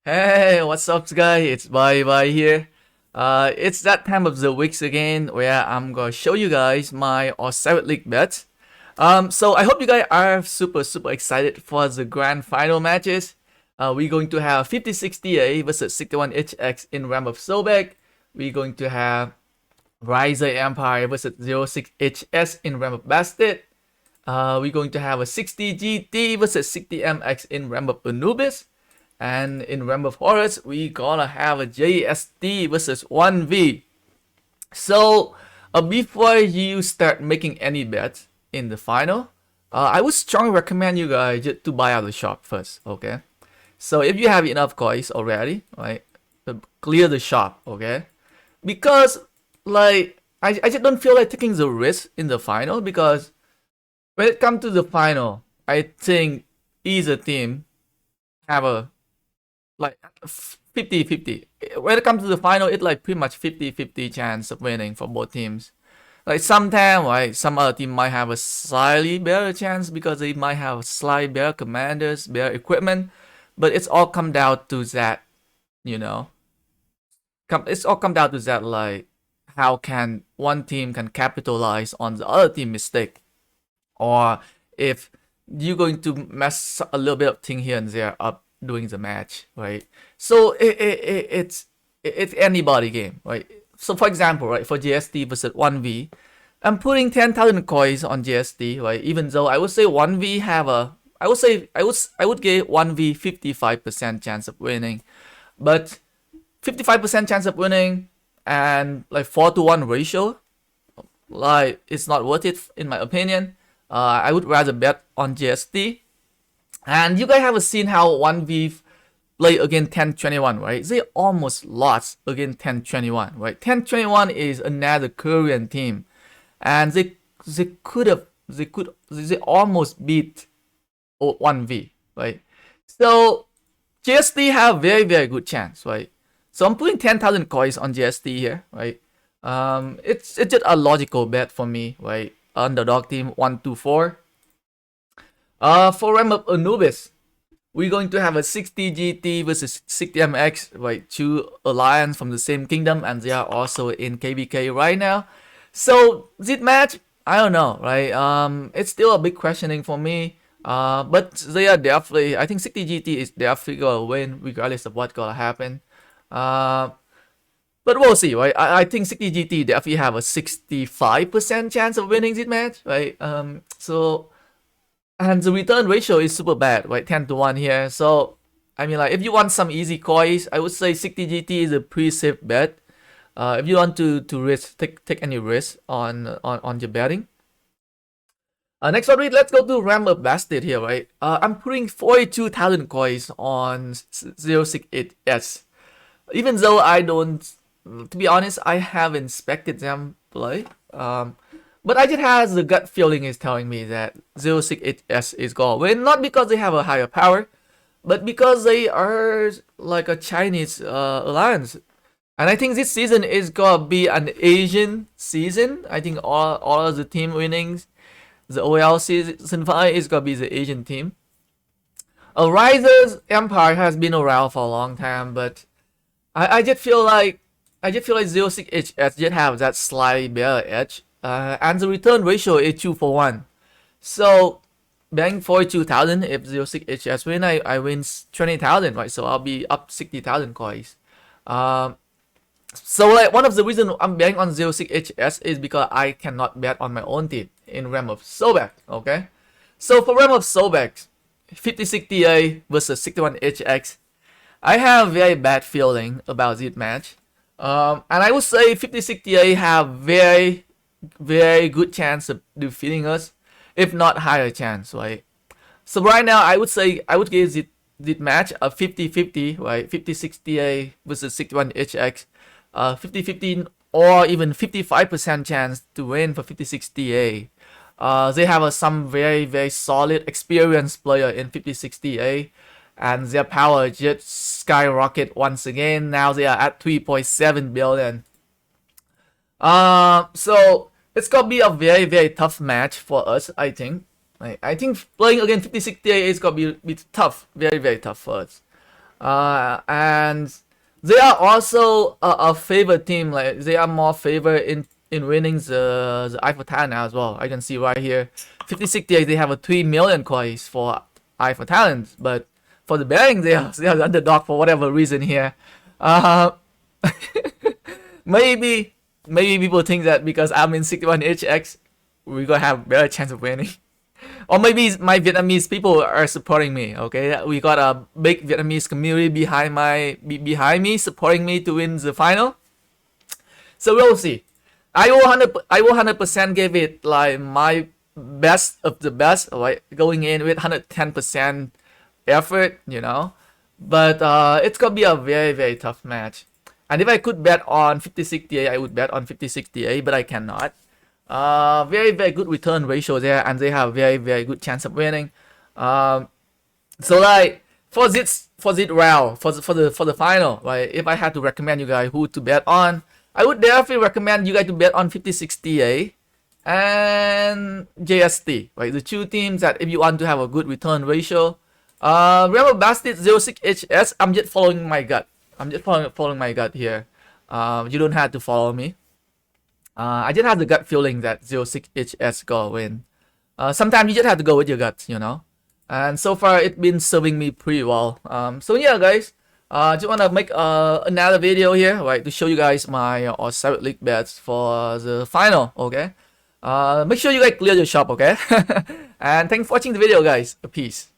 Hey, what's up, guys? It's Bye here. It's that time of the weeks again where I'm gonna show you guys my Osiris League bets. So I hope you guys are super excited for the grand final matches. We're going to have 5060A versus 61HX in Ram of Sobek. We're going to have Riser Empire versus 06HS in Ram of Bastard. We're going to have a 60GT versus 60MX in Ram of Anubis. And in Realm of Horus, we gonna have a JST versus 1V. So, before you start making any bets in the final, I would strongly recommend you guys just to buy out the shop first, okay? So, if you have enough coins already, right, clear the shop, okay? Because, like, I just don't feel like taking the risk in the final because when it comes to the final, I think either team have a like 50-50. When it comes to the final, it's like pretty much 50-50 chance of winning for both teams. Like sometimes, right, some other team might have a slightly better chance because they might have slightly better commanders, better equipment, but it's all come down to that, you know. It's all come down to that, like how can one team can capitalize on the other team mistake, or if you're going to mess a little bit of thing here and there up during the match, right? So it's anybody game, right? So for example, right, for JST versus 1V, I'm putting 10,000 coins on JST, right? Even though I would say 1V have a, I would give 1V 55% chance of winning, but 55% chance of winning and like 4-to-1 ratio, like it's not worth it in my opinion. I would rather bet on JST. And you guys have seen how 1v play against 1021, right? They almost lost against 1021, right? 1021 is another Korean team, and they almost beat 1v, right? So JST have very good chance, right? So I'm putting 10,000 coins on JST here, right? It's just a logical bet for me, right? Underdog team 1-4. For Ram of Anubis, we're going to have a 60GT versus 60MX, right? Two alliance from the same kingdom, and they are also in KvK right now. So this match, I don't know, right? It's still a big questioning for me. But they are definitely, I think 60GT is definitely gonna win regardless of what's gonna happen. But we'll see, right? I think 60GT definitely have a 65% chance of winning this match, right? And the return ratio is super bad, right? 10-1 here. So, I mean, like, if you want some easy coins, I would say 60GT is a pretty safe bet. If you want to risk, take any risk on your betting. Next one, let's go to Ram of Bastard here, right? I'm putting 42,000 coins on 068S. Even though I don't, to be honest, I haven't inspected them play. But I just has the gut feeling is telling me that 068S is gonna win, not because they have a higher power, but because they are like a Chinese alliance. And I think this season is gonna be an Asian season. I think all of the team winnings, the OL season 5 is gonna be the Asian team. Riser's Empire has been around for a long time, but I just feel like 06HS just have that slightly better edge. And the return ratio is 2-1. So, betting 42,000, if 06HS win, I win 20,000, right? So, I'll be up 60,000 coins. So, like, one of the reasons I'm betting on 06HS is because I cannot bet on my own team in Realm of Sobek, okay? So, for Realm of Sobek, 5060A versus 61HX, I have very bad feeling about this match. And I would say 5060A have very good chance of defeating us, if not higher chance, right? So right now, I would say I would give this match a 50-50, right? 50-60A versus 61HX, 50-50 or even 55% chance to win for 50-60A. They have some very solid experienced player in 50-60A, and their power just skyrocket once again. Now they are at 3.7 billion. So it's gonna be a very tough match for us, I think. I think playing against 5060 is gonna be tough, very tough for us. And they are also a favorite team. Like they are more favored in winning the Eiffel Talent as well. I can see right here, 5068 they have a 3 million coins for Eiffel Talent, but for the bearing they are the underdog for whatever reason here. Uh, maybe people think that because I'm in 61HX, we're gonna have better chance of winning. Or maybe my Vietnamese people are supporting me. Okay, we got a big Vietnamese community behind me, supporting me to win the final. So we'll see. I will 100% give it like my best of the best, right? Going in with 110% effort, you know. But it's gonna be a very tough match. And if I could bet on 5068, I would bet on 5068, but I cannot. Very good return ratio there, and they have very good chance of winning. So like for this round, for the final, right? If I had to recommend you guys who to bet on, I would definitely recommend you guys to bet on 5068 and JST, right? The two teams that if you want to have a good return ratio. Remember Bastard 06HS, I'm just following my gut. I'm just following my gut here. You don't have to follow me. I just have the gut feeling that 06HS gonna win. Sometimes you just have to go with your gut, you know. And so far, it's been serving me pretty well. So yeah, guys. Just wanna make another video here, right, to show you guys my Osiris League bets for the final. Okay. Make sure you guys clear your shop. Okay. And thanks for watching the video, guys. Peace.